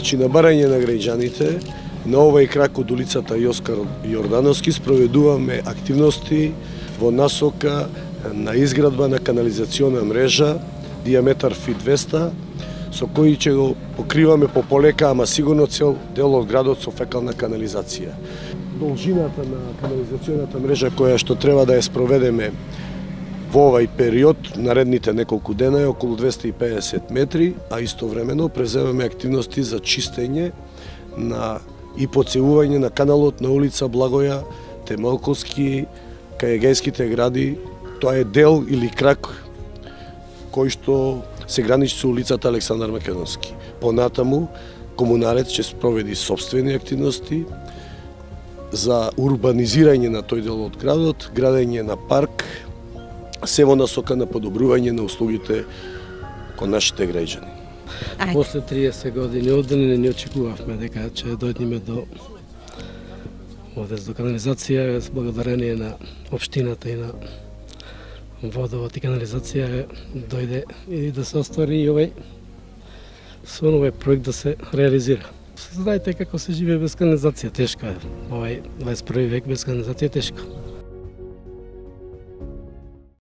Значи, на барање на граѓаните, на овој крак од улицата Јоскар Јордановски спроведуваме активности во насока на изградба на канализациона мрежа, диаметар фит 200, со кој ќе го покриваме по полека, ама сигурно цел дел од градот со фекална канализација. Должината на канализационата мрежа која што треба да ја спроведеме во овај период, наредните неколку дена е околу 250 метри, а истовремено преземаме активности за чистење и поцелување на каналот на улица Благоја, Темелковски, кај Егејските гради. Тоа е дел или крак кој што се граничи со улицата Александар Македонски. Понатаму, комунарец ќе спроведи сопствени активности за урбанизирање на тој дел од градот, градење на парк, се во насока на подобрување на услугите кон нашите граѓани. После 30 години оддане не очекувавме дека ќе дојдеме до канализација, благодарение на општината и на водовод и канализација дојде и да се оствари и овој проект да се реализира. Знаете како се живее без канализација, тешко е. Овој 21 век без канализација тешко.